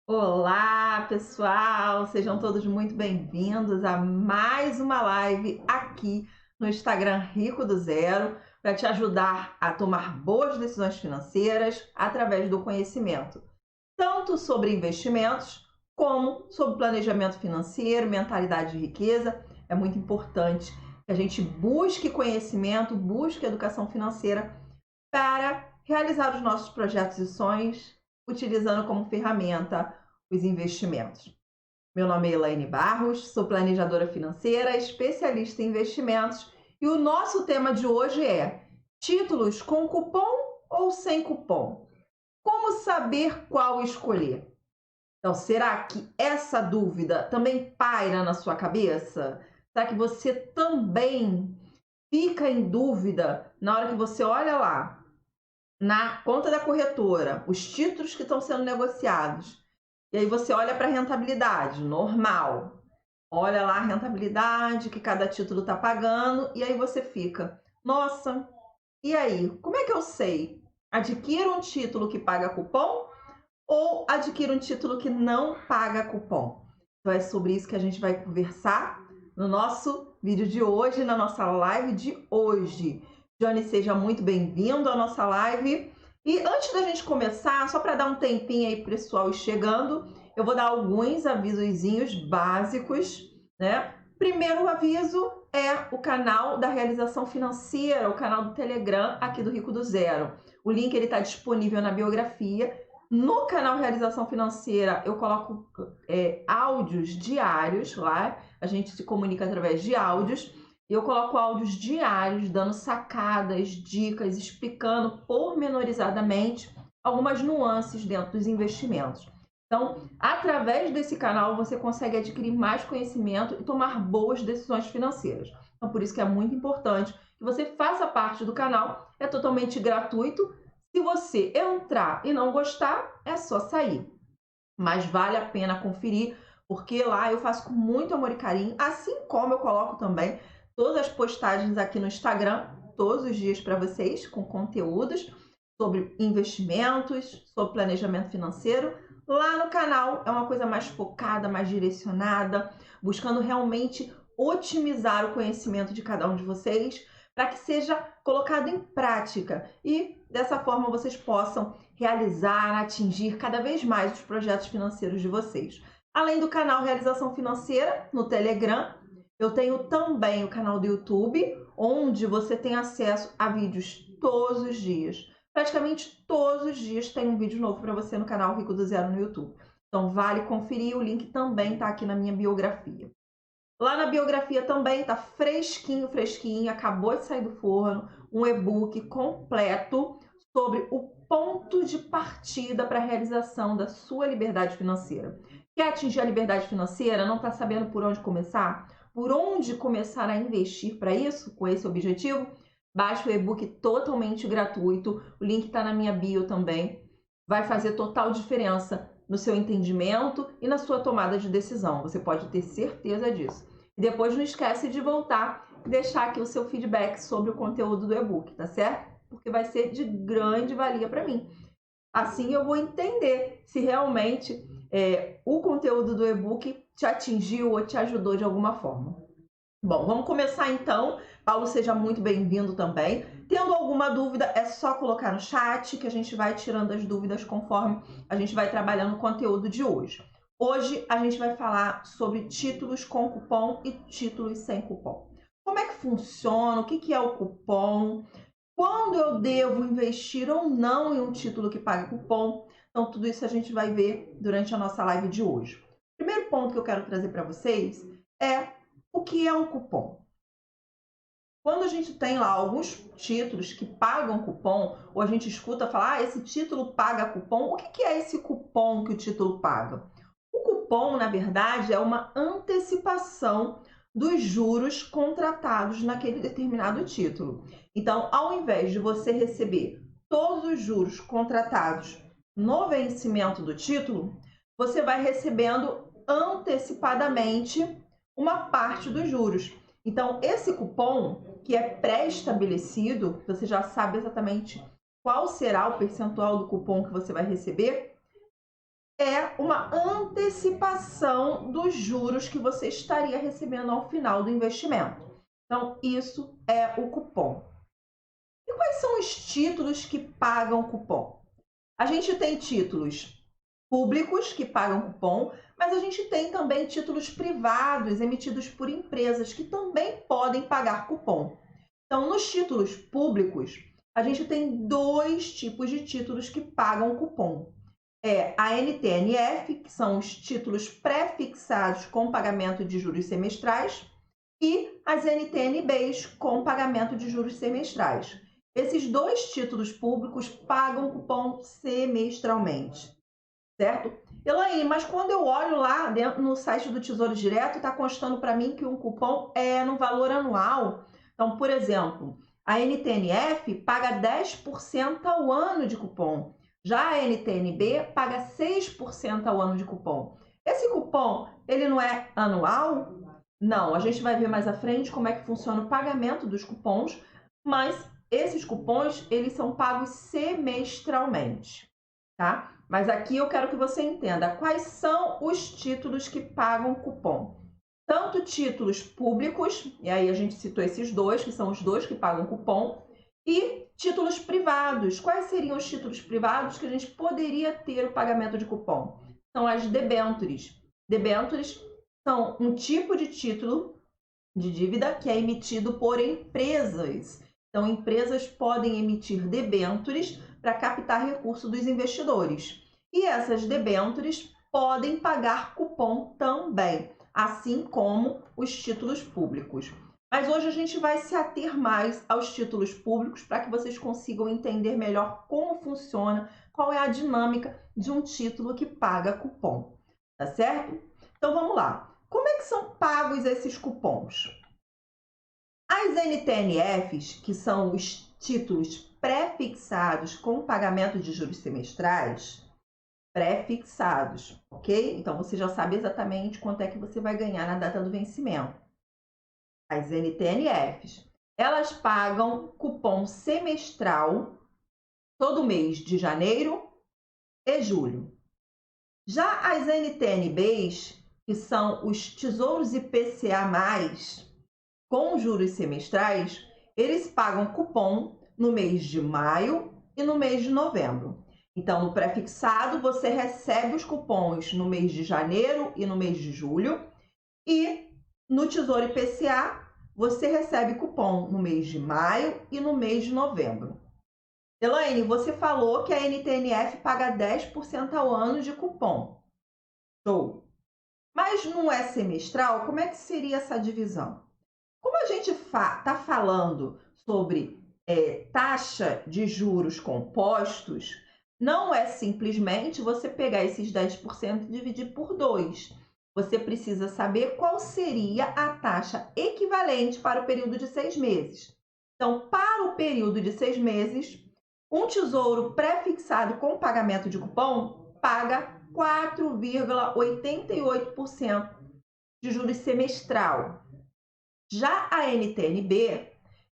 Olá, pessoal! Sejam todos muito bem-vindos a mais uma live aqui no Instagram Rico do Zero para te ajudar a tomar boas decisões financeiras através do conhecimento, tanto sobre investimentos como sobre planejamento financeiro, mentalidade de riqueza. É muito importante que a gente busque conhecimento, busque educação financeira para realizar os nossos projetos e sonhos, utilizando como ferramenta os investimentos. Meu nome é Elaine Barros, sou planejadora financeira, especialista em investimentos e o nosso tema de hoje é títulos com cupom ou sem cupom? Como saber qual escolher? Então, será que essa dúvida também paira na sua cabeça? Será que você também fica em dúvida na hora que você olha lá na conta da corretora, os títulos que estão sendo negociados, e aí você olha para a rentabilidade, normal. Olha lá a rentabilidade que cada título está pagando, e aí você fica, nossa, e aí? Como é que eu sei? Adquiro um título que paga cupom ou adquiro um título que não paga cupom? Então é sobre isso que a gente vai conversar no nosso vídeo de hoje, na nossa live de hoje. Johnny, seja muito bem-vindo à nossa live. E antes da gente começar, só para dar um tempinho aí para o pessoal ir chegando, eu vou dar alguns avisozinhos básicos, né? Primeiro aviso é o canal da realização financeira, o canal do Telegram aqui do Rico do Zero. O link ele está disponível na biografia. No canal Realização Financeira, eu coloco áudios diários lá, a gente se comunica através de áudios. Eu coloco áudios diários, dando sacadas, dicas, explicando pormenorizadamente algumas nuances dentro dos investimentos. Então, através desse canal, você consegue adquirir mais conhecimento e tomar boas decisões financeiras. Então, por isso que é muito importante que você faça parte do canal, é totalmente gratuito. Se você entrar e não gostar, é só sair. Mas vale a pena conferir, porque lá eu faço com muito amor e carinho, assim como eu coloco também todas as postagens aqui no Instagram, todos os dias para vocês, com conteúdos sobre investimentos, sobre planejamento financeiro. Lá no canal é uma coisa mais focada, mais direcionada, buscando realmente otimizar o conhecimento de cada um de vocês, para que seja colocado em prática e dessa forma vocês possam realizar, atingir cada vez mais os projetos financeiros de vocês. Além do canal Realização Financeira no Telegram, eu tenho também o canal do YouTube, onde você tem acesso a vídeos todos os dias. Praticamente todos os dias tem um vídeo novo para você no canal Rico do Zero no YouTube. Então vale conferir, o link também está aqui na minha biografia. Lá na biografia também tá fresquinho, fresquinho, acabou de sair do forno, um e-book completo sobre o ponto de partida para a realização da sua liberdade financeira. Quer atingir a liberdade financeira? Não está sabendo por onde começar? Por onde começar a investir para isso, com esse objetivo? Baixe o e-book totalmente gratuito, o link está na minha bio também. Vai fazer total diferença no seu entendimento e na sua tomada de decisão. Você pode ter certeza disso. E depois não esquece de voltar e deixar aqui o seu feedback sobre o conteúdo do e-book, tá certo? Porque vai ser de grande valia para mim. Assim eu vou entender se realmente o conteúdo do e-book te atingiu ou te ajudou de alguma forma. Bom, vamos começar então. Paulo, seja muito bem-vindo também. Tendo alguma dúvida, é só colocar no chat que a gente vai tirando as dúvidas conforme a gente vai trabalhando o conteúdo de hoje. Hoje a gente vai falar sobre títulos com cupom e títulos sem cupom. Como é que funciona? O que é o cupom? Quando eu devo investir ou não em um título que paga cupom? Então, tudo isso a gente vai ver durante a nossa live de hoje. O primeiro ponto que eu quero trazer para vocês é o que é um cupom. Quando a gente tem lá alguns títulos que pagam cupom, ou a gente escuta falar, esse título paga cupom, o que é esse cupom que o título paga? O cupom, na verdade, é uma antecipação dos juros contratados naquele determinado título. Então, ao invés de você receber todos os juros contratados no vencimento do título, você vai recebendo antecipadamente uma parte dos juros. Então, esse cupom, que é pré-estabelecido, você já sabe exatamente qual será o percentual do cupom que você vai receber, é uma antecipação dos juros que você estaria recebendo ao final do investimento. Então, isso é o cupom. E quais são os títulos que pagam cupom? A gente tem títulos públicos que pagam cupom, mas a gente tem também títulos privados emitidos por empresas que também podem pagar cupom. Então, nos títulos públicos, a gente tem dois tipos de títulos que pagam cupom. É a NTNF, que são os títulos pré-fixados com pagamento de juros semestrais, e as NTNBs com pagamento de juros semestrais. Esses dois títulos públicos pagam cupom semestralmente, certo? Elaine, mas quando eu olho lá dentro, no site do Tesouro Direto, está constando para mim que um cupom é no valor anual. Então, por exemplo, a NTNF paga 10% ao ano de cupom. Já a NTNB paga 6% ao ano de cupom. Esse cupom, ele não é anual? Não, a gente vai ver mais à frente como é que funciona o pagamento dos cupons, mas esses cupons, eles são pagos semestralmente, tá? Mas aqui eu quero que você entenda quais são os títulos que pagam cupom. Tanto títulos públicos, e aí a gente citou esses dois, que são os dois que pagam cupom, e títulos privados. Quais seriam os títulos privados que a gente poderia ter o pagamento de cupom? São as debêntures. Debêntures são um tipo de título de dívida que é emitido por empresas. Então, empresas podem emitir debêntures para captar recurso dos investidores. E essas debêntures podem pagar cupom também, assim como os títulos públicos. Mas hoje a gente vai se ater mais aos títulos públicos para que vocês consigam entender melhor como funciona, qual é a dinâmica de um título que paga cupom, tá certo? Então vamos lá. Como é que são pagos esses cupons? As NTNFs, que são os títulos pré-fixados com pagamento de juros semestrais, pré-fixados, ok? Então você já sabe exatamente quanto é que você vai ganhar na data do vencimento. As NTNFs, elas pagam cupom semestral todo mês de janeiro e julho. Já as NTNBs, que são os tesouros IPCA+, com juros semestrais, eles pagam cupom no mês de maio e no mês de novembro. Então, no pré-fixado, você recebe os cupons no mês de janeiro e no mês de julho. E no Tesouro IPCA, você recebe cupom no mês de maio e no mês de novembro. Elaine, você falou que a NTNF paga 10% ao ano de cupom. Show! Mas não é semestral? Como é que seria essa divisão? Como a gente está falando sobre taxa de juros compostos, não é simplesmente você pegar esses 10% e dividir por 2. Você precisa saber qual seria a taxa equivalente para o período de 6 meses. Então, para o período de 6 meses, um tesouro pré-fixado com pagamento de cupom paga 4,88% de juros semestral. Já a NTNB,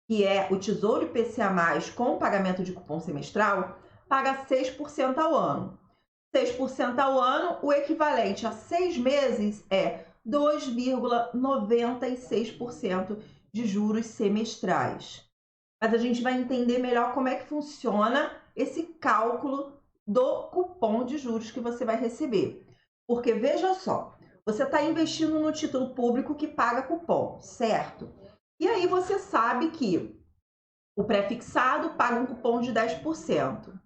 que é o Tesouro IPCA+, com pagamento de cupom semestral, paga 6% ao ano. 6% ao ano, o equivalente a 6 meses é 2,96% de juros semestrais. Mas a gente vai entender melhor como é que funciona esse cálculo do cupom de juros que você vai receber. Porque veja só, você está investindo no título público que paga cupom, certo? E aí você sabe que o pré-fixado paga um cupom de 10%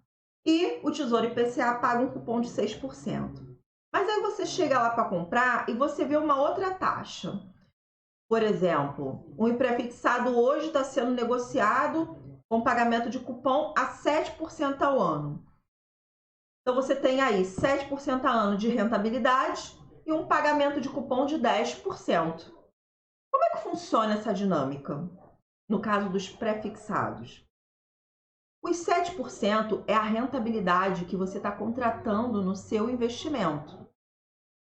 e o Tesouro IPCA paga um cupom de 6%. Mas aí você chega lá para comprar e você vê uma outra taxa. Por exemplo, um pré-fixado hoje está sendo negociado com pagamento de cupom a 7% ao ano. Então você tem aí 7% ao ano de rentabilidade e um pagamento de cupom de 10%. Como é que funciona essa dinâmica no caso dos pré-fixados? Os 7% é a rentabilidade que você está contratando no seu investimento.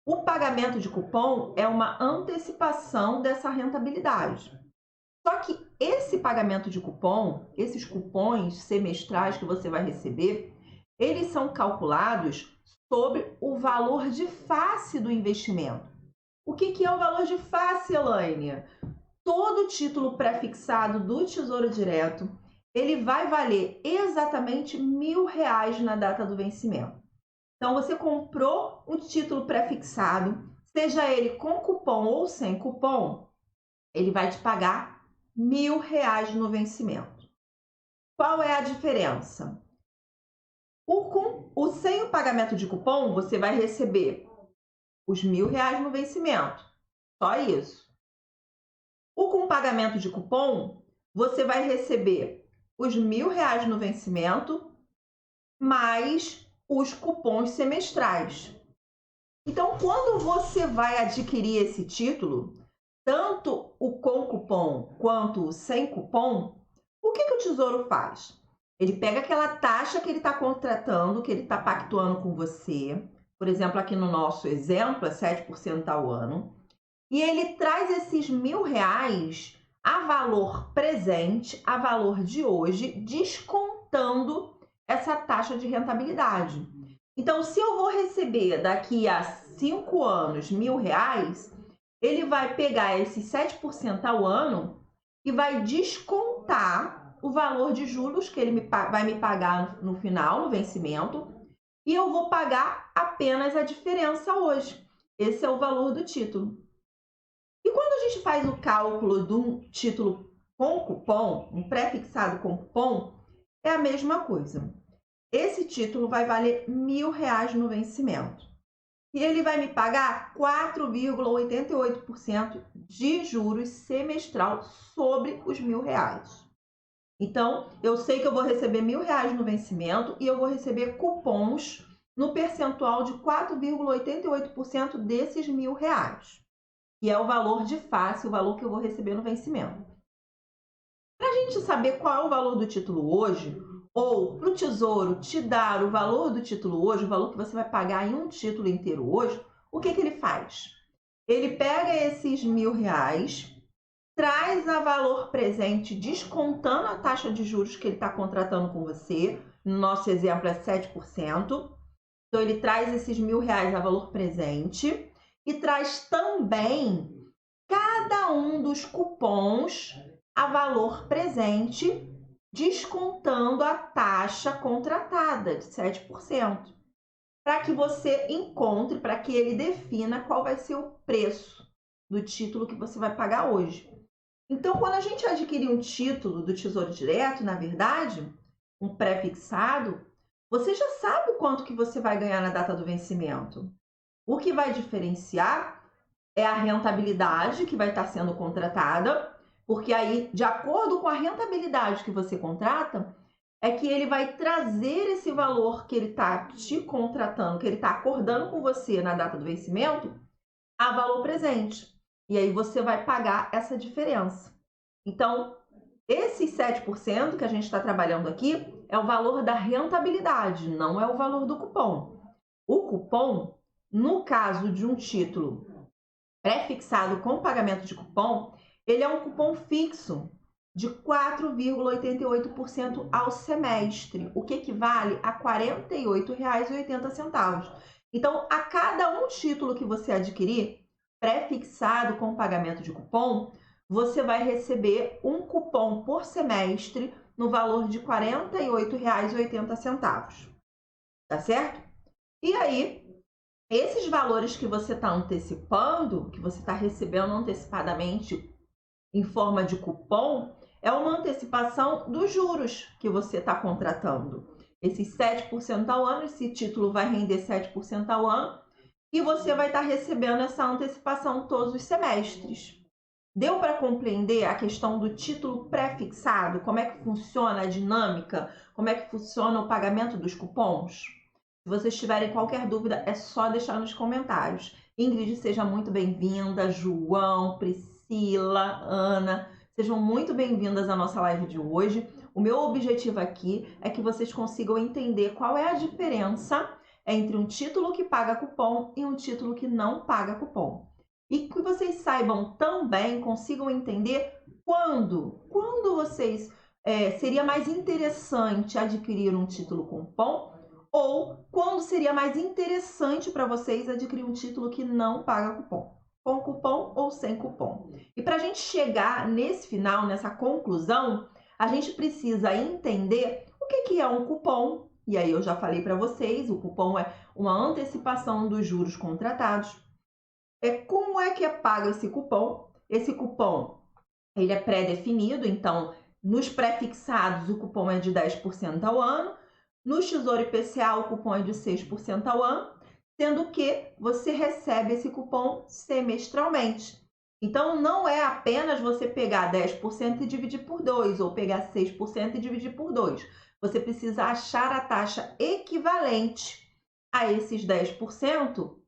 O pagamento de cupom é uma antecipação dessa rentabilidade. Só que esse pagamento de cupom, esses cupons semestrais que você vai receber, eles são calculados sobre o valor de face do investimento. O que é o valor de face, Elaine? Todo título pré-fixado do Tesouro Direto, ele vai valer exatamente R$ 1.000 na data do vencimento. Então, você comprou um título pré-fixado, seja ele com cupom ou sem cupom, ele vai te pagar R$ 1.000 no vencimento. Qual é a diferença? Sem o pagamento de cupom, você vai receber os R$ 1.000 no vencimento. Só isso. O com pagamento de cupom, você vai receber os R$ 1.000 no vencimento, mais os cupons semestrais. Então, quando você vai adquirir esse título, tanto o com cupom quanto o sem cupom, o que o Tesouro faz? Ele pega aquela taxa que ele está contratando, que ele está pactuando com você, por exemplo, aqui no nosso exemplo, é 7% ao ano, e ele traz esses R$ 1.000 a valor presente, a valor de hoje, descontando essa taxa de rentabilidade. Então, se eu vou receber daqui a 5 anos R$ 1.000, ele vai pegar esses 7% ao ano e vai descontar o valor de juros que ele vai me pagar no final, no vencimento, e eu vou pagar apenas a diferença hoje. Esse é o valor do título. E quando a gente faz o cálculo de um título com cupom, um pré-fixado com cupom, é a mesma coisa. Esse título vai valer R$ 1.000 no vencimento. E ele vai me pagar 4,88% de juros semestral sobre os R$ 1.000. Então, eu sei que eu vou receber R$ 1.000 no vencimento e eu vou receber cupons no percentual de 4,88% desses R$ 1.000, que é o valor de face, o valor que eu vou receber no vencimento. Para a gente saber qual é o valor do título hoje, ou para o Tesouro te dar o valor do título hoje, o valor que você vai pagar em um título inteiro hoje, o que ele faz? Ele pega esses R$ 1.000, traz a valor presente, descontando a taxa de juros que ele está contratando com você. No nosso exemplo é 7%. Então, ele traz esses R$ 1.000 a valor presente e traz também cada um dos cupons a valor presente, descontando a taxa contratada de 7%, para que você encontre, para que ele defina qual vai ser o preço do título que você vai pagar hoje. Então, quando a gente adquirir um título do Tesouro Direto, na verdade, um pré-fixado, você já sabe o quanto que você vai ganhar na data do vencimento. O que vai diferenciar é a rentabilidade que vai estar sendo contratada, porque aí, de acordo com a rentabilidade que você contrata, é que ele vai trazer esse valor que ele está te contratando, que ele está acordando com você na data do vencimento, a valor presente. E aí você vai pagar essa diferença. Então, esses 7% que a gente está trabalhando aqui é o valor da rentabilidade, não é o valor do cupom. O cupom, no caso de um título pré-fixado com pagamento de cupom, ele é um cupom fixo de 4,88% ao semestre, o que equivale a R$ 48,80. Então, a cada um título que você adquirir, pré-fixado com pagamento de cupom, você vai receber um cupom por semestre no valor de R$ 48,80. Tá certo? E aí, esses valores que você está antecipando, que você está recebendo antecipadamente em forma de cupom, é uma antecipação dos juros que você está contratando. Esses 7% ao ano, esse título vai render 7% ao ano e você vai estar recebendo essa antecipação todos os semestres. Deu para compreender a questão do título pré-fixado? Como é que funciona a dinâmica? Como é que funciona o pagamento dos cupons? Se vocês tiverem qualquer dúvida, é só deixar nos comentários. Ingrid, seja muito bem-vinda. João, Priscila, Ana, sejam muito bem-vindas à nossa live de hoje. O meu objetivo aqui é que vocês consigam entender qual é a diferença entre um título que paga cupom e um título que não paga cupom. E que vocês saibam também, consigam entender quando vocês seria mais interessante adquirir um título com cupom ou quando seria mais interessante para vocês adquirir um título que não paga cupom, com cupom ou sem cupom. E para a gente chegar nesse final, nessa conclusão, a gente precisa entender o que é um cupom. E aí eu já falei para vocês, o cupom é uma antecipação dos juros contratados. Como é que é pago esse cupom? Esse cupom ele é pré-definido, então nos pré-fixados o cupom é de 10% ao ano, no Tesouro IPCA o cupom é de 6% ao ano, sendo que você recebe esse cupom semestralmente. Então não é apenas você pegar 10% e dividir por 2, ou pegar 6% e dividir por 2. Você precisa achar a taxa equivalente a esses 10%,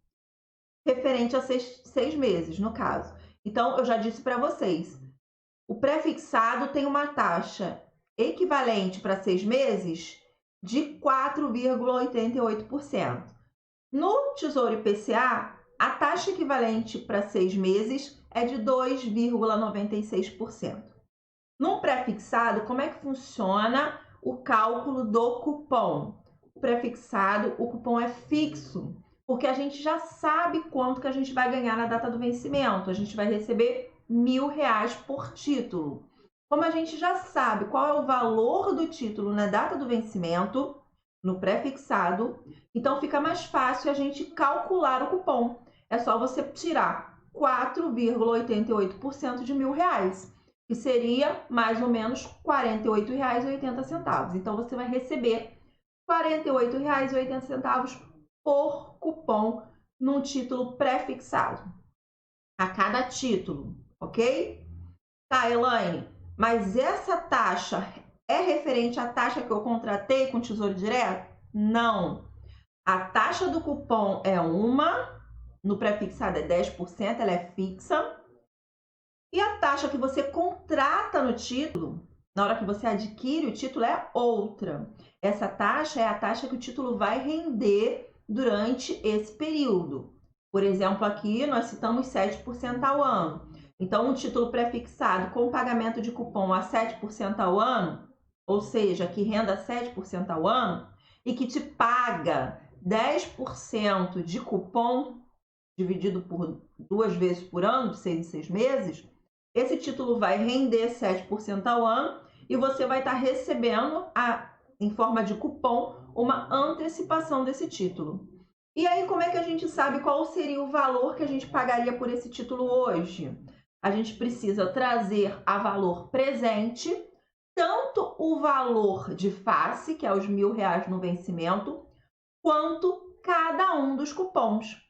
referente a 6 meses, no caso. Então, eu já disse para vocês, o pré-fixado tem uma taxa equivalente para 6 meses de 4,88%. No Tesouro IPCA, a taxa equivalente para 6 meses é de 2,96%. No pré-fixado, como é que funciona o cálculo do cupom? O pré-fixado, o cupom é fixo, porque a gente já sabe quanto que a gente vai ganhar na data do vencimento. A gente vai receber R$1.000 por título. Como a gente já sabe qual é o valor do título na data do vencimento, no pré-fixado, então fica mais fácil a gente calcular o cupom. É só você tirar 4,88% de R$1.000, que seria mais ou menos R$ 48,80. Então, você vai receber R$ 48,80 por cupom num título pré-fixado, a cada título, ok? Tá, Elaine, mas essa taxa é referente à taxa que eu contratei com o Tesouro Direto? Não. A taxa do cupom é uma, no pré-fixado é 10%, ela é fixa. E a taxa que você contrata no título, na hora que você adquire o título, é outra. Essa taxa é a taxa que o título vai render durante esse período. Por exemplo, aqui nós citamos 7% ao ano. Então, um título pré-fixado com pagamento de cupom a 7% ao ano, ou seja, que renda 7% ao ano, e que te paga 10% de cupom, dividido por 2 vezes por ano, de 6 em 6 meses, esse título vai render 7% ao ano e você vai estar recebendo, em forma de cupom, uma antecipação desse título. E aí, como é que a gente sabe qual seria o valor que a gente pagaria por esse título hoje? A gente precisa trazer a valor presente, tanto o valor de face, que é os R$1.000 no vencimento, quanto cada um dos cupons.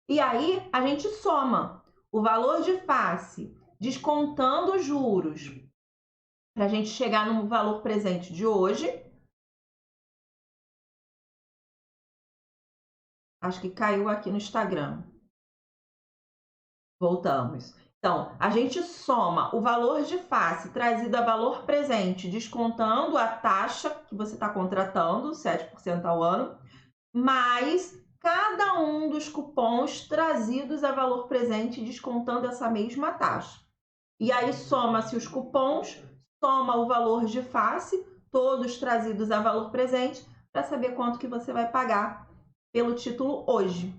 E aí, a gente soma o valor de face, descontando os juros, para a gente chegar no valor presente de hoje. Acho que caiu aqui no Instagram. Voltamos. Então, a gente soma o valor de face trazido a valor presente, descontando a taxa que você está contratando, 7% ao ano, mais cada um dos cupons trazidos a valor presente, descontando essa mesma taxa. E aí soma-se os cupons, soma o valor de face, todos trazidos a valor presente, para saber quanto que você vai pagar pelo título hoje.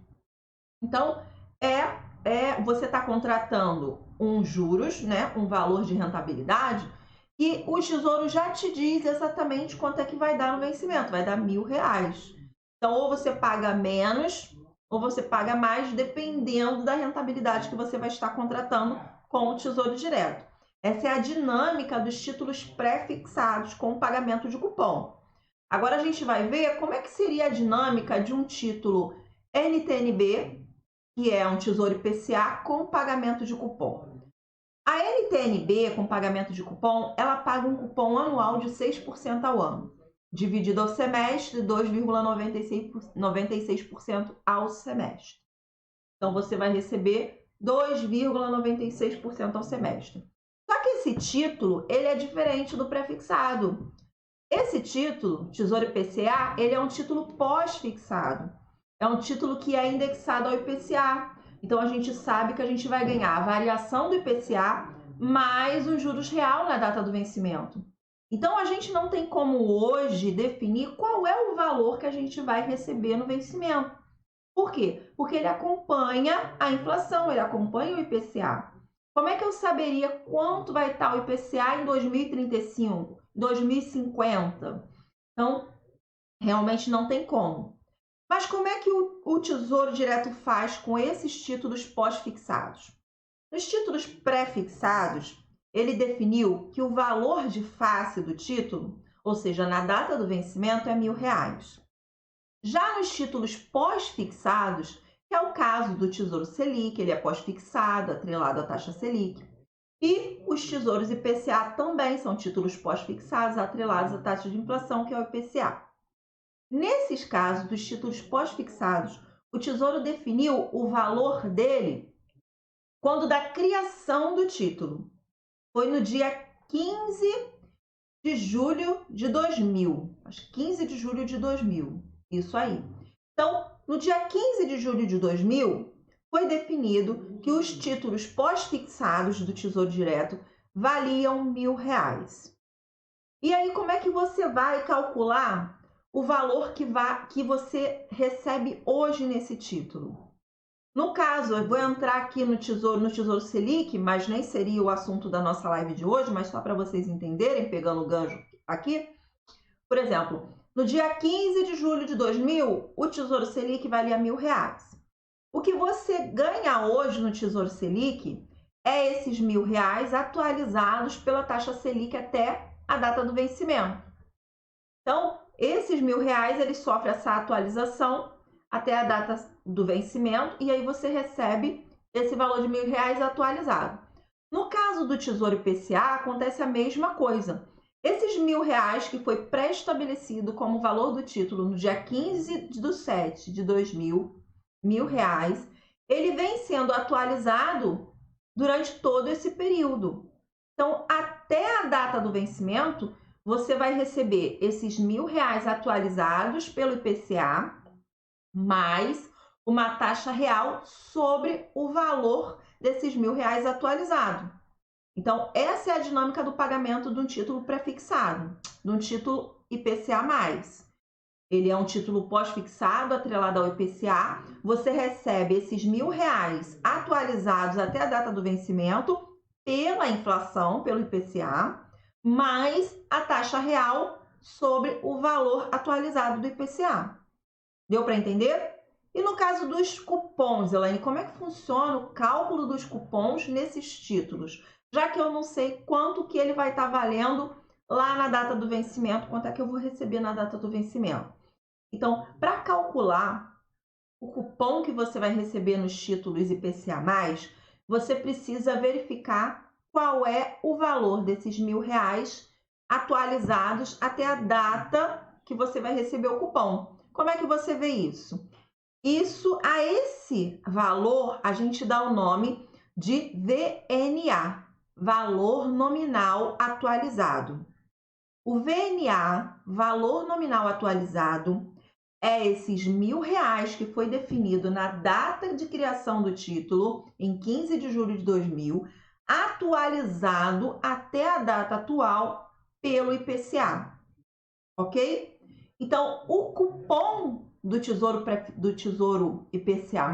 Então, você está contratando um juros, né, um valor de rentabilidade, e o Tesouro já te diz exatamente quanto é que vai dar no vencimento, vai dar R$1.000. Então, ou você paga menos, ou você paga mais, dependendo da rentabilidade que você vai estar contratando com o Tesouro Direto. Essa é a dinâmica dos títulos pré-fixados com pagamento de cupom. Agora a gente vai ver como é que seria a dinâmica de um título NTN-B, que é um Tesouro IPCA com pagamento de cupom. A NTN-B com pagamento de cupom, ela paga um cupom anual de 6% ao ano, dividido ao semestre, 2,96% ao semestre. Então, você vai receber 2,96% ao semestre. Só que esse título, ele é diferente do pré-fixado. Esse título, Tesouro IPCA, ele é um título pós-fixado. É um título que é indexado ao IPCA. Então, a gente sabe que a gente vai ganhar a variação do IPCA mais os juros real na data do vencimento. Então, a gente não tem como hoje definir qual é o valor que a gente vai receber no vencimento. Por quê? Porque ele acompanha a inflação, ele acompanha o IPCA. Como é que eu saberia quanto vai estar o IPCA em 2035, 2050? Então, realmente não tem como. Mas como é que o Tesouro Direto faz com esses títulos pós-fixados? Nos títulos pré-fixados, ele definiu que o valor de face do título, ou seja, na data do vencimento, é R$1.000. Já nos títulos pós-fixados, que é o caso do Tesouro Selic, ele é pós-fixado, atrelado à taxa Selic. E os tesouros IPCA também são títulos pós-fixados, atrelados à taxa de inflação, que é o IPCA. Nesses casos dos títulos pós-fixados, o Tesouro definiu o valor dele quando da criação do título. Foi no dia 15 de julho de 2000. Acho que 15 de julho de 2000. Isso aí. Então, no dia 15 de julho de 2000, foi definido que os títulos pós-fixados do Tesouro Direto valiam R$1.000. E aí, como é que você vai calcular o valor que você recebe hoje nesse título? No caso, eu vou entrar aqui no Tesouro Selic, mas nem seria o assunto da nossa live de hoje, mas só para vocês entenderem, pegando o gancho aqui. Por exemplo, no dia 15 de julho de 2000, o Tesouro Selic valia R$1.000. O que você ganha hoje no Tesouro Selic é esses R$1.000 atualizados pela taxa Selic até a data do vencimento. Então, esses R$1.000, eles sofrem essa atualização até a data do vencimento, e aí você recebe esse valor de R$1.000 atualizado. No caso do Tesouro IPCA, acontece a mesma coisa. Esses R$1.000 que foi pré-estabelecido como valor do título no dia 15 de 7 de 2000, R$1.000, ele vem sendo atualizado durante todo esse período. Então, até a data do vencimento, você vai receber esses R$1.000 atualizados pelo IPCA, mais uma taxa real sobre o valor desses R$1.000 atualizado. Então, essa é a dinâmica do pagamento de um título pré-fixado, de um título IPCA+. Ele é um título pós-fixado, atrelado ao IPCA. Você recebe esses R$1.000 atualizados até a data do vencimento pela inflação, pelo IPCA, mais a taxa real sobre o valor atualizado do IPCA. Deu para entender? E no caso dos cupons, Elaine, como é que funciona o cálculo dos cupons nesses títulos? Já que eu não sei quanto que ele vai estar valendo lá na data do vencimento, quanto é que eu vou receber na data do vencimento. Então, para calcular o cupom que você vai receber nos títulos IPCA+, você precisa verificar qual é o valor desses R$1.000 atualizados até a data que você vai receber o cupom. Como é que você vê isso? A esse valor, a gente dá o nome de VNA, Valor Nominal Atualizado. O VNA, Valor Nominal Atualizado, é esses R$1.000 que foi definido na data de criação do título, em 15 de julho de 2000, atualizado até a data atual pelo IPCA, ok? Então, o cupom do Tesouro IPCA+,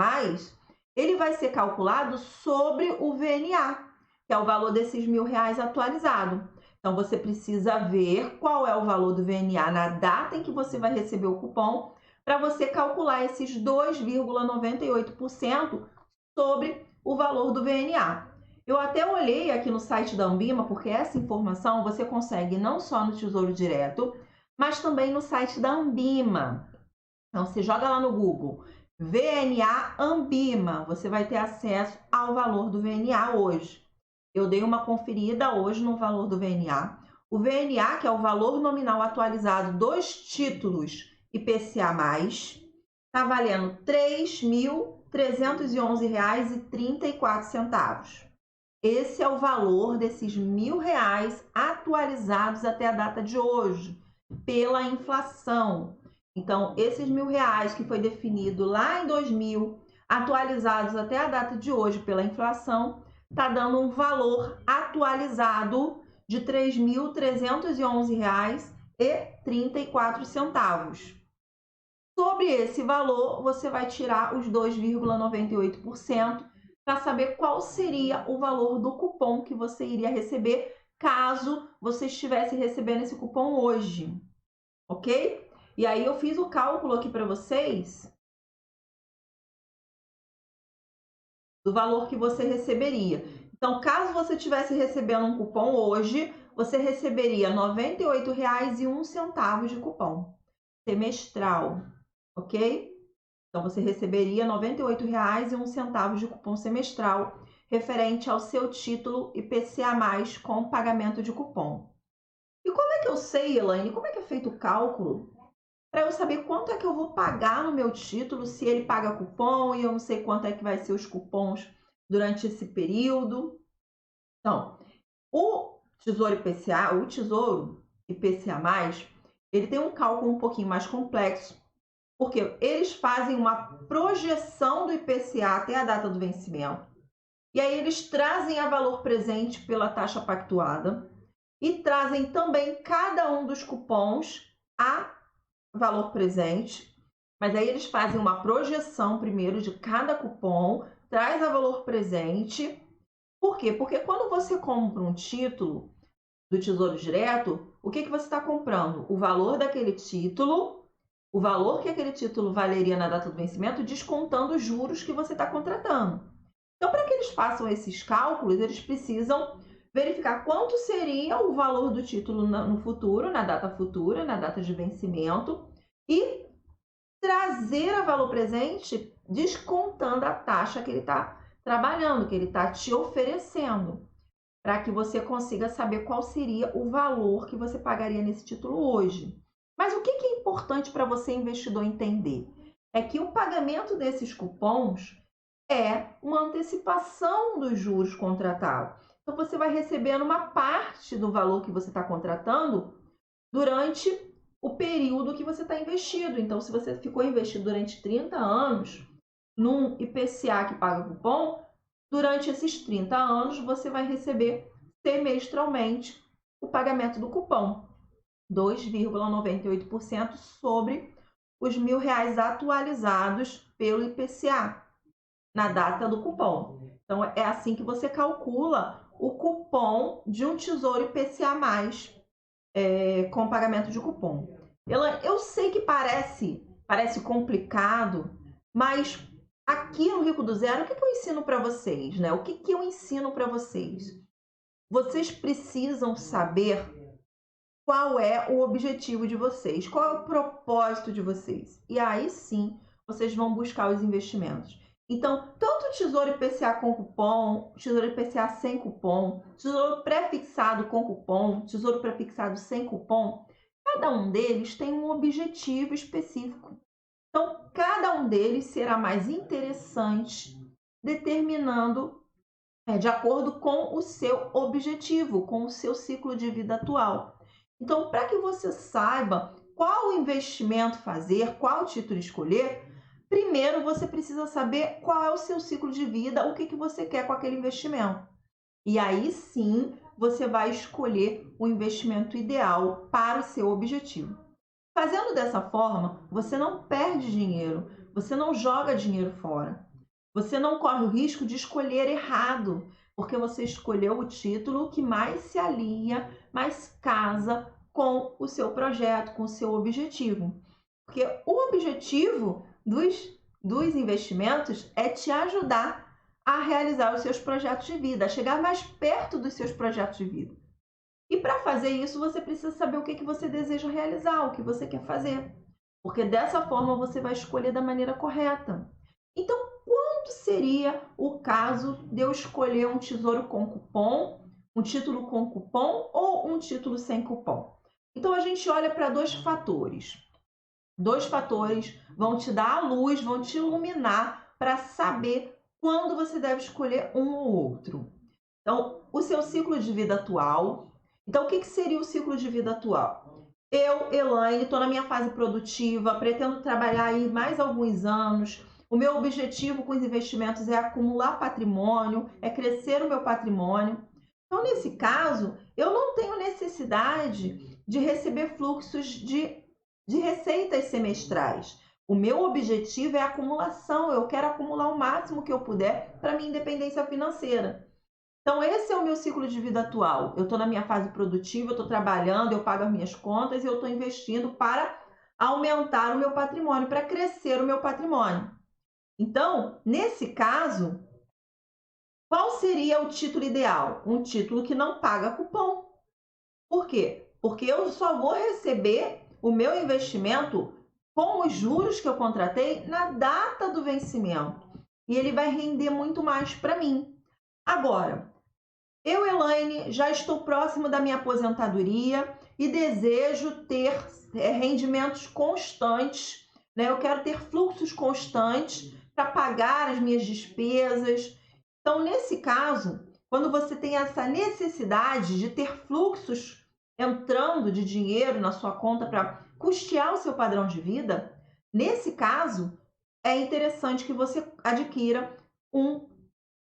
ele vai ser calculado sobre o VNA, que é o valor desses R$1.000 atualizado. Então, você precisa ver qual é o valor do VNA na data em que você vai receber o cupom, para você calcular esses 2,98% sobre o valor do VNA. Eu até olhei aqui no site da Ambima, porque essa informação você consegue não só no Tesouro Direto, mas também no site da Ambima. Então, você joga lá no Google, VNA Ambima, você vai ter acesso ao valor do VNA hoje. Eu dei uma conferida hoje no valor do VNA. O VNA, que é o valor nominal atualizado dos títulos IPCA+, está valendo R$ 3.311,34. Esse é o valor desses R$1.000 atualizados até a data de hoje, pela inflação. Então, esses R$1.000 que foi definido lá em 2000, atualizados até a data de hoje pela inflação, está dando um valor atualizado de R$ 3.311,34. Sobre esse valor, você vai tirar os 2,98% para saber qual seria o valor do cupom que você iria receber caso você estivesse recebendo esse cupom hoje, ok? E aí eu fiz o cálculo aqui para vocês do valor que você receberia. Então, caso você estivesse recebendo um cupom hoje, você receberia R$ 98,01 de cupom semestral, ok? Então, você receberia R$ 98,01 de cupom semestral referente ao seu título IPCA+, com pagamento de cupom. E como é que eu sei, Elaine, como é que é feito o cálculo? Para eu saber quanto é que eu vou pagar no meu título, se ele paga cupom, e eu não sei quanto é que vai ser os cupons durante esse período. Então, o Tesouro IPCA+, ele tem um cálculo um pouquinho mais complexo, porque eles fazem uma projeção do IPCA até a data do vencimento, e aí eles trazem a valor presente pela taxa pactuada e trazem também cada um dos cupons a valor presente, mas aí eles fazem uma projeção primeiro de cada cupom, traz a valor presente. Por quê? Porque quando você compra um título do Tesouro Direto, o que você está comprando? O valor daquele título, o valor que aquele título valeria na data do vencimento, descontando os juros que você está contratando. Então, para que eles façam esses cálculos, eles precisam verificar quanto seria o valor do título no futuro, na data futura, na data de vencimento, e trazer a valor presente descontando a taxa que ele está trabalhando, que ele está te oferecendo, para que você consiga saber qual seria o valor que você pagaria nesse título hoje. Mas o que é importante para você, investidor, entender? É que o pagamento desses cupons é uma antecipação dos juros contratados. Então, você vai recebendo uma parte do valor que você está contratando durante o período que você está investido. Então, se você ficou investido durante 30 anos num IPCA que paga cupom, durante esses 30 anos você vai receber semestralmente o pagamento do cupom, 2,98% sobre os R$ 1.000 atualizados pelo IPCA na data do cupom. Então, é assim que você calcula o cupom de um Tesouro IPCA+, com pagamento de cupom. Eu sei que parece complicado, mas aqui no Rico do Zero, o que eu ensino para vocês, né? O que eu ensino para vocês? Vocês precisam saber qual é o objetivo de vocês, qual é o propósito de vocês. E aí sim, vocês vão buscar os investimentos. Então, tanto o Tesouro IPCA com cupom, Tesouro IPCA sem cupom, Tesouro pré-fixado com cupom, Tesouro pré-fixado sem cupom, cada um deles tem um objetivo específico. Então, cada um deles será mais interessante, determinando de acordo com o seu objetivo, com o seu ciclo de vida atual. Então, para que você saiba qual investimento fazer, qual título escolher, primeiro você precisa saber qual é o seu ciclo de vida, o que você quer com aquele investimento. E aí sim, você vai escolher o investimento ideal para o seu objetivo. Fazendo dessa forma, você não perde dinheiro, você não joga dinheiro fora. Você não corre o risco de escolher errado, porque você escolheu o título que mais se alinha, mais casa com o seu projeto, com o seu objetivo. Porque o objetivo dos investimentos é te ajudar a realizar os seus projetos de vida, a chegar mais perto dos seus projetos de vida. E para fazer isso, você precisa saber o que você deseja realizar, o que você quer fazer. Porque dessa forma você vai escolher da maneira correta. Então, quanto seria o caso de eu escolher um tesouro com cupom, um título com cupom ou um título sem cupom? Então, a gente olha para dois fatores. Dois fatores vão te dar a luz, vão te iluminar para saber quando você deve escolher um ou outro. Então, o seu ciclo de vida atual. Então, o que seria o ciclo de vida atual? Eu, Elaine, estou na minha fase produtiva, pretendo trabalhar aí mais alguns anos. O meu objetivo com os investimentos é acumular patrimônio, é crescer o meu patrimônio. Então, nesse caso, eu não tenho necessidade de receber fluxos de receitas semestrais. O meu objetivo é a acumulação, eu quero acumular o máximo que eu puder para minha independência financeira. Então, esse é o meu ciclo de vida atual. Eu estou na minha fase produtiva, eu estou trabalhando, eu pago as minhas contas e eu estou investindo para aumentar o meu patrimônio, para crescer o meu patrimônio. Então, nesse caso, qual seria o título ideal? Um título que não paga cupom. Por quê? Porque eu só vou receber o meu investimento com os juros que eu contratei na data do vencimento. E ele vai render muito mais para mim. Agora, eu, Elaine, já estou próximo da minha aposentadoria e desejo ter rendimentos constantes, né? Eu quero ter fluxos constantes para pagar as minhas despesas. Então, nesse caso, quando você tem essa necessidade de ter fluxos entrando de dinheiro na sua conta para custear o seu padrão de vida, nesse caso, é interessante que você adquira um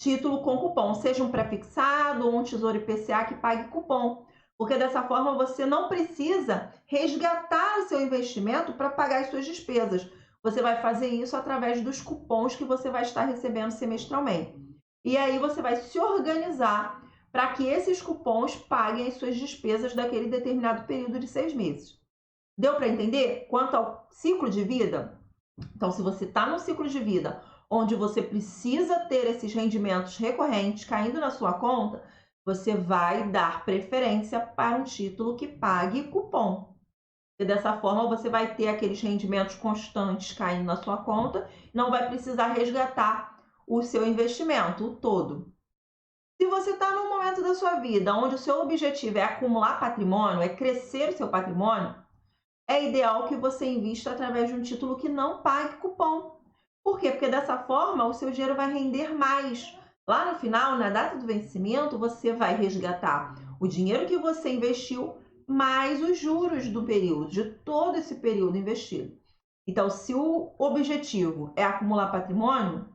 título com cupom, seja um pré-fixado ou um Tesouro IPCA que pague cupom, porque dessa forma você não precisa resgatar o seu investimento para pagar as suas despesas. Você vai fazer isso através dos cupons que você vai estar recebendo semestralmente. E aí você vai se organizar para que esses cupons paguem as suas despesas daquele determinado período de 6 meses. Deu para entender? Quanto ao ciclo de vida? Então, se você está num ciclo de vida onde você precisa ter esses rendimentos recorrentes caindo na sua conta, você vai dar preferência para um título que pague cupom. E dessa forma você vai ter aqueles rendimentos constantes caindo na sua conta, não vai precisar resgatar o seu investimento todo. Se você está num momento da sua vida onde o seu objetivo é acumular patrimônio, é crescer o seu patrimônio, é ideal que você invista através de um título que não pague cupom. Por quê? Porque dessa forma o seu dinheiro vai render mais. Lá no final, na data do vencimento, você vai resgatar o dinheiro que você investiu mais os juros do período, de todo esse período investido. Então, se o objetivo é acumular patrimônio,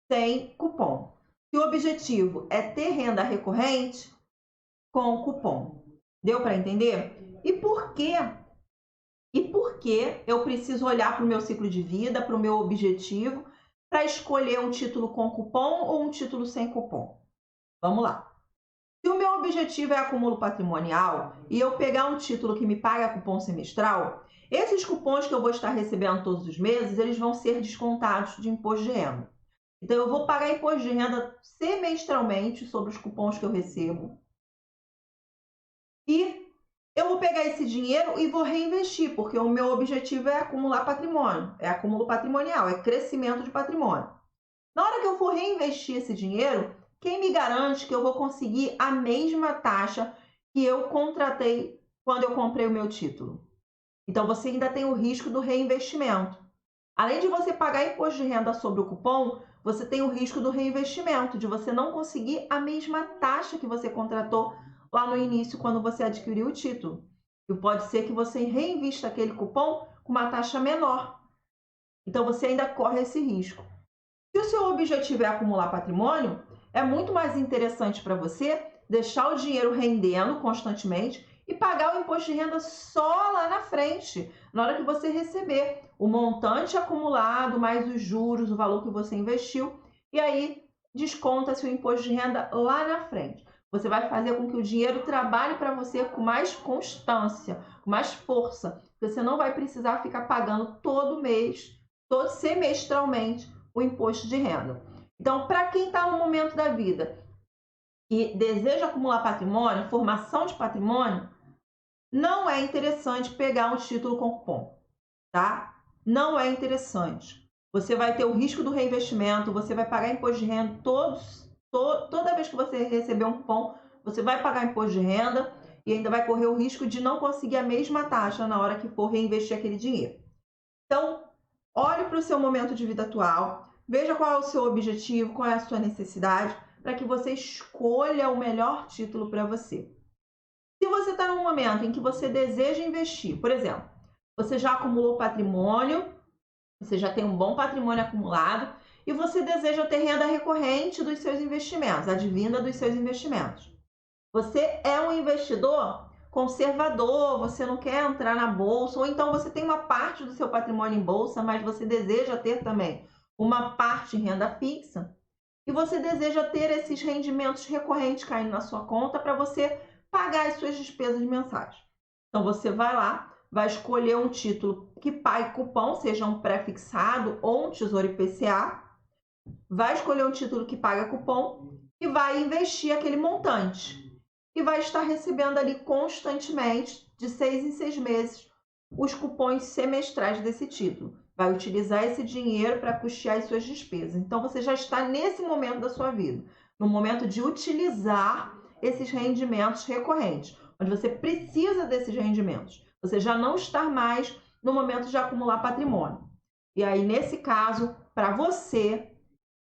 tem cupom. Se o objetivo é ter renda recorrente, com cupom. Deu para entender? E por quê? E por que eu preciso olhar para o meu ciclo de vida, para o meu objetivo, para escolher um título com cupom ou um título sem cupom? Vamos lá. Se o meu objetivo é acúmulo patrimonial e eu pegar um título que me paga cupom semestral, esses cupons que eu vou estar recebendo todos os meses, eles vão ser descontados de imposto de renda. Então, eu vou pagar imposto de renda semestralmente sobre os cupons que eu recebo. E eu vou pegar esse dinheiro e vou reinvestir, porque o meu objetivo é acumular patrimônio, é acúmulo patrimonial, é crescimento de patrimônio. Na hora que eu for reinvestir esse dinheiro, quem me garante que eu vou conseguir a mesma taxa que eu contratei quando eu comprei o meu título? Então, você ainda tem o risco do reinvestimento. Além de você pagar imposto de renda sobre o cupom, você tem o risco do reinvestimento, de você não conseguir a mesma taxa que você contratou lá no início, quando você adquiriu o título. E pode ser que você reinvista aquele cupom com uma taxa menor. Então, você ainda corre esse risco. Se o seu objetivo é acumular patrimônio, é muito mais interessante para você deixar o dinheiro rendendo constantemente e pagar o imposto de renda só lá na frente, na hora que você receber o montante acumulado, mais os juros, o valor que você investiu, e aí desconta-se o imposto de renda lá na frente. Você vai fazer com que o dinheiro trabalhe para você com mais constância, com mais força. Você não vai precisar ficar pagando todo mês, todo semestralmente, o imposto de renda. Então, para quem está no momento da vida e deseja acumular patrimônio, formação de patrimônio, não é interessante pegar um título com cupom, tá? Não é interessante. Você vai ter o risco do reinvestimento, você vai pagar imposto de renda toda vez que você receber um cupom, você vai pagar imposto de renda e ainda vai correr o risco de não conseguir a mesma taxa na hora que for reinvestir aquele dinheiro. Então, olhe para o seu momento de vida atual, veja qual é o seu objetivo, qual é a sua necessidade, para que você escolha o melhor título para você. Se você está num momento em que você deseja investir, por exemplo, você já acumulou patrimônio, você já tem um bom patrimônio acumulado e você deseja ter renda recorrente dos seus investimentos, advinda dos seus investimentos. Você é um investidor conservador, você não quer entrar na bolsa, ou então você tem uma parte do seu patrimônio em bolsa, mas você deseja ter também uma parte em renda fixa, e você deseja ter esses rendimentos recorrentes caindo na sua conta para você pagar as suas despesas mensais. Então você vai lá, vai escolher um título que pague cupom, seja um pré-fixado ou um Tesouro IPCA, vai escolher um título que paga cupom e vai investir aquele montante. E vai estar recebendo ali constantemente, de 6 em 6 meses, os cupons semestrais desse título. Vai utilizar esse dinheiro para custear as suas despesas. Então, você já está nesse momento da sua vida, no momento de utilizar esses rendimentos recorrentes, onde você precisa desses rendimentos. Você já não está mais no momento de acumular patrimônio. E aí, nesse caso, para você,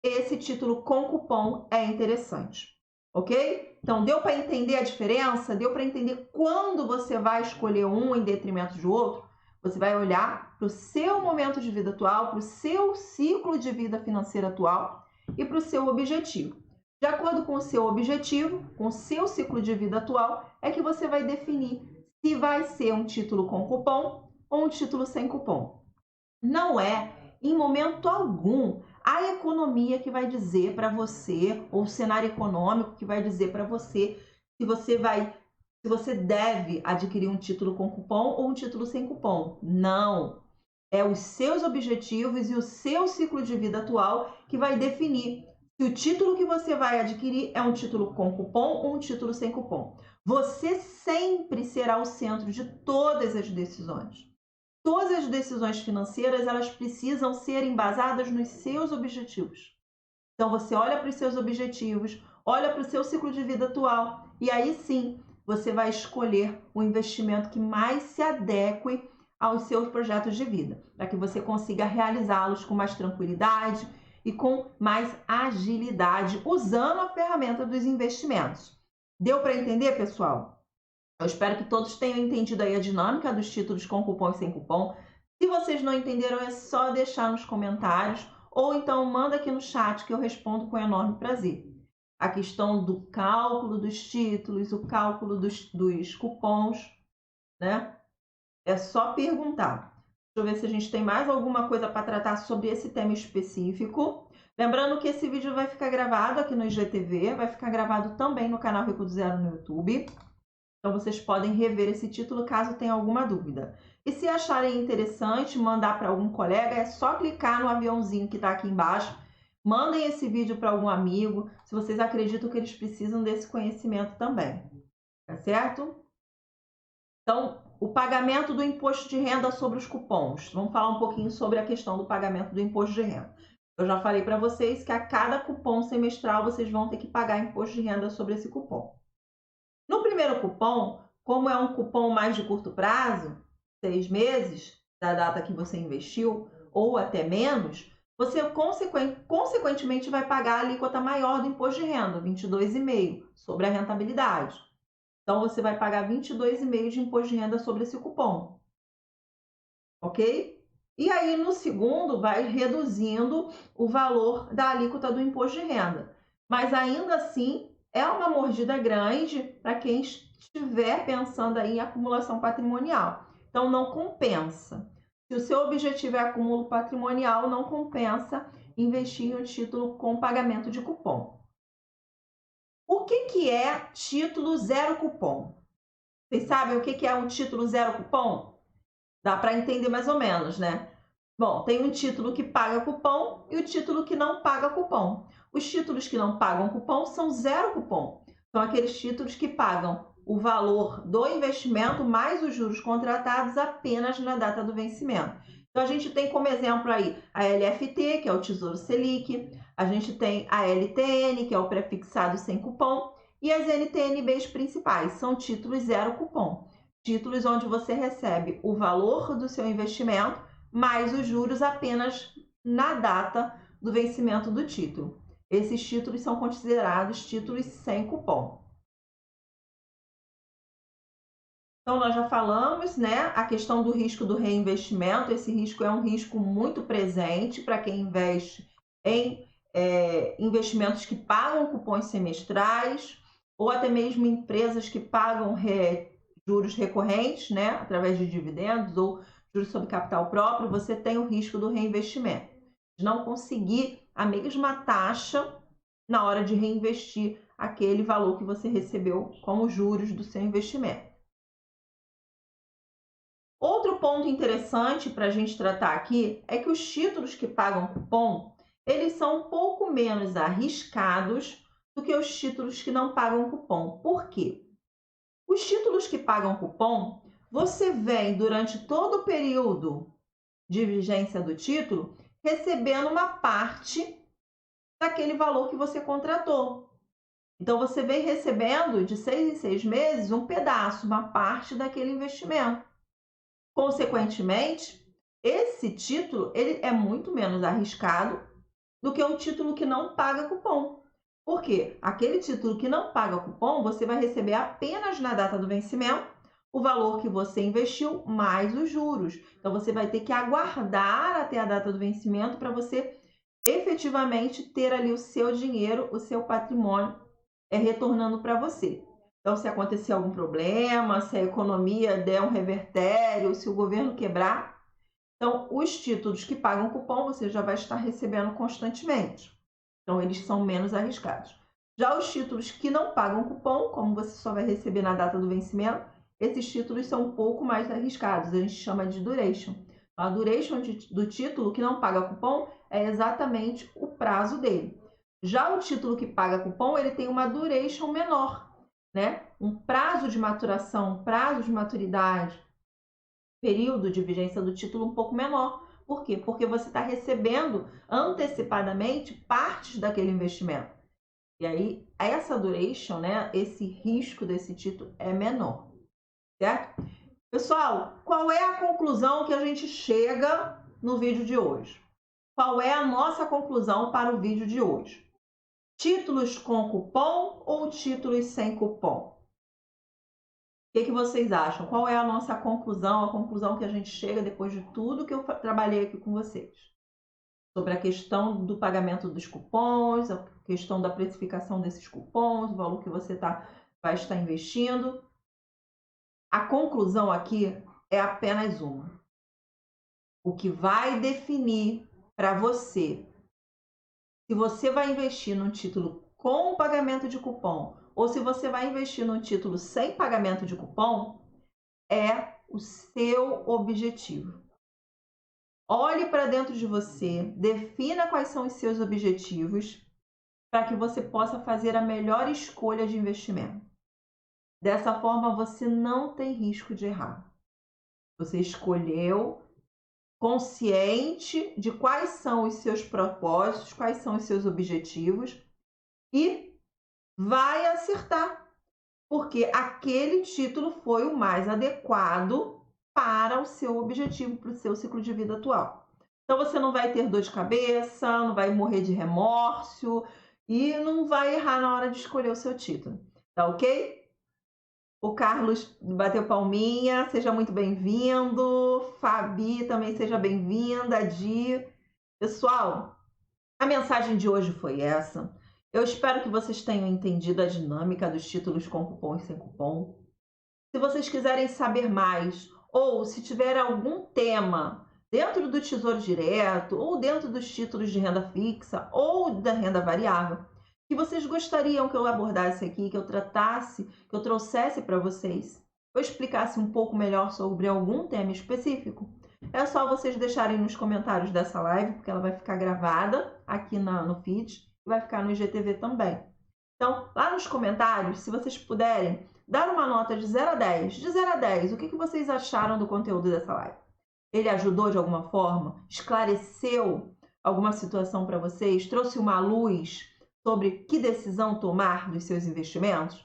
esse título com cupom é interessante, ok? Então, deu para entender a diferença? Deu para entender quando você vai escolher um em detrimento do outro? Você vai olhar para o seu momento de vida atual, para o seu ciclo de vida financeira atual e para o seu objetivo. De acordo com o seu objetivo, com o seu ciclo de vida atual, é que você vai definir se vai ser um título com cupom ou um título sem cupom. Não é, em momento algum, a economia que vai dizer para você, ou o cenário econômico que vai dizer para você se você deve adquirir um título com cupom ou um título sem cupom. Não. É os seus objetivos e o seu ciclo de vida atual que vai definir se o título que você vai adquirir é um título com cupom ou um título sem cupom. Você sempre será o centro de todas as decisões. Todas as decisões financeiras, elas precisam ser embasadas nos seus objetivos. Então, você olha para os seus objetivos, olha para o seu ciclo de vida atual, e aí sim, você vai escolher o investimento que mais se adeque aos seus projetos de vida, para que você consiga realizá-los com mais tranquilidade e com mais agilidade, usando a ferramenta dos investimentos. Deu para entender, pessoal? Eu espero que todos tenham entendido aí a dinâmica dos títulos com cupom e sem cupom. Se vocês não entenderam, é só deixar nos comentários ou então manda aqui no chat que eu respondo com enorme prazer. A questão do cálculo dos títulos, o cálculo dos cupons, né? É só perguntar. Deixa eu ver se a gente tem mais alguma coisa para tratar sobre esse tema específico. Lembrando que esse vídeo vai ficar gravado aqui no IGTV, vai ficar gravado também no canal Rico do Zero no YouTube. Então, vocês podem rever esse título caso tenha alguma dúvida. E se acharem interessante, mandar para algum colega, é só clicar no aviãozinho que está aqui embaixo. Mandem esse vídeo para algum amigo, se vocês acreditam que eles precisam desse conhecimento também. Tá certo? Então, o pagamento do imposto de renda sobre os cupons. Vamos falar um pouquinho sobre a questão do pagamento do imposto de renda. Eu já falei para vocês que a cada cupom semestral vocês vão ter que pagar imposto de renda sobre esse cupom. No primeiro cupom, como é um cupom mais de curto prazo, 6 meses da data que você investiu, ou até menos, você consequentemente vai pagar a alíquota maior do imposto de renda, 22,5%, sobre a rentabilidade. Então, você vai pagar 22,5% de imposto de renda sobre esse cupom. Ok? E aí, no segundo, vai reduzindo o valor da alíquota do imposto de renda. Mas ainda assim, é uma mordida grande para quem estiver pensando aí em acumulação patrimonial. Então, não compensa. Se o seu objetivo é acúmulo patrimonial, não compensa investir em um título com pagamento de cupom. O que é título zero cupom? Vocês sabem o que é um título zero cupom? Dá para entender mais ou menos, né? Bom, tem um título que paga cupom e o título que não paga cupom. Os títulos que não pagam cupom são zero cupom. São aqueles títulos que pagam o valor do investimento mais os juros contratados apenas na data do vencimento. Então, a gente tem como exemplo aí a LFT, que é o Tesouro Selic, a gente tem a LTN, que é o prefixado sem cupom, e as NTNBs principais, são títulos zero cupom. Títulos onde você recebe o valor do seu investimento mais os juros apenas na data do vencimento do título. Esses títulos são considerados títulos sem cupom. Então, nós já falamos, né, a questão do risco do reinvestimento. Esse risco é um risco muito presente para quem investe em investimentos que pagam cupons semestrais, ou até mesmo empresas que pagam juros recorrentes, né, através de dividendos ou juros sobre capital próprio, você tem o risco do reinvestimento, de não conseguir a mesma taxa na hora de reinvestir aquele valor que você recebeu como juros do seu investimento. Outro ponto interessante para a gente tratar aqui é que os títulos que pagam cupom, eles são um pouco menos arriscados do que os títulos que não pagam cupom. Por quê? Os títulos que pagam cupom, você vem durante todo o período de vigência do título recebendo uma parte daquele valor que você contratou. Então, você vem recebendo de 6 em 6 meses um pedaço, uma parte daquele investimento. Consequentemente, esse título ele é muito menos arriscado do que o título que não paga cupom. Por quê? Aquele título que não paga cupom, você vai receber apenas na data do vencimento o valor que você investiu mais os juros. Então, você vai ter que aguardar até a data do vencimento para você efetivamente ter ali o seu dinheiro, o seu patrimônio retornando para você. Então, se acontecer algum problema, se a economia der um revertério, se o governo quebrar, então os títulos que pagam cupom você já vai estar recebendo constantemente. Então, eles são menos arriscados. Já os títulos que não pagam cupom, como você só vai receber na data do vencimento, esses títulos são um pouco mais arriscados. A gente chama de duration. A duration do título que não paga cupom é exatamente o prazo dele. Já o título que paga cupom, ele tem uma duration menor, né? Um prazo de maturação, um prazo de maturidade, período de vigência do título um pouco menor. Por quê? Porque você está recebendo antecipadamente partes daquele investimento. E aí, essa duration, né? Esse risco desse título é menor, certo? Pessoal, qual é a conclusão que a gente chega no vídeo de hoje? Qual é a nossa conclusão para o vídeo de hoje? Títulos com cupom ou títulos sem cupom? O que vocês acham? Qual é a nossa conclusão, a conclusão que a gente chega depois de tudo que eu trabalhei aqui com vocês? Sobre a questão do pagamento dos cupons, a questão da precificação desses cupons, o valor que você vai estar investindo. A conclusão aqui é apenas uma. O que vai definir para você se você vai investir num título com pagamento de cupom ou se você vai investir num título sem pagamento de cupom é o seu objetivo. Olhe para dentro de você, defina quais são os seus objetivos para que você possa fazer a melhor escolha de investimento. Dessa forma, você não tem risco de errar. Você escolheu consciente de quais são os seus propósitos, quais são os seus objetivos e vai acertar, porque aquele título foi o mais adequado para o seu objetivo, para o seu ciclo de vida atual. Então você não vai ter dor de cabeça, não vai morrer de remorso e não vai errar na hora de escolher o seu título, tá ok? O Carlos bateu palminha, seja muito bem-vindo. Fabi também seja bem-vinda. Di. Pessoal, a mensagem de hoje foi essa. Eu espero que vocês tenham entendido a dinâmica dos títulos com cupom e sem cupom. Se vocês quiserem saber mais ou se tiver algum tema dentro do Tesouro Direto ou dentro dos títulos de renda fixa ou da renda variável, que vocês gostariam que eu abordasse aqui, que eu tratasse, que eu trouxesse para vocês, eu explicasse um pouco melhor sobre algum tema específico, é só vocês deixarem nos comentários dessa live, porque ela vai ficar gravada aqui no feed e vai ficar no IGTV também. Então, lá nos comentários, se vocês puderem, dar uma nota de 0 a 10. De 0 a 10, o que vocês acharam do conteúdo dessa live? Ele ajudou de alguma forma? Esclareceu alguma situação para vocês? Trouxe uma luz sobre que decisão tomar dos seus investimentos?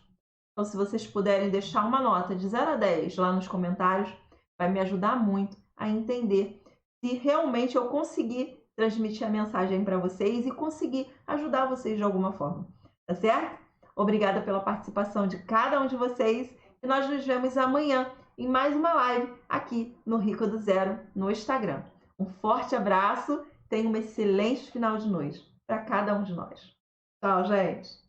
Então, se vocês puderem deixar uma nota de 0 a 10 lá nos comentários, vai me ajudar muito a entender se realmente eu conseguir transmitir a mensagem para vocês e conseguir ajudar vocês de alguma forma, tá certo? Obrigada pela participação de cada um de vocês e nós nos vemos amanhã em mais uma live aqui no Rico do Zero no Instagram. Um forte abraço, tenha um excelente final de noite. para cada um de nós. Tchau, gente!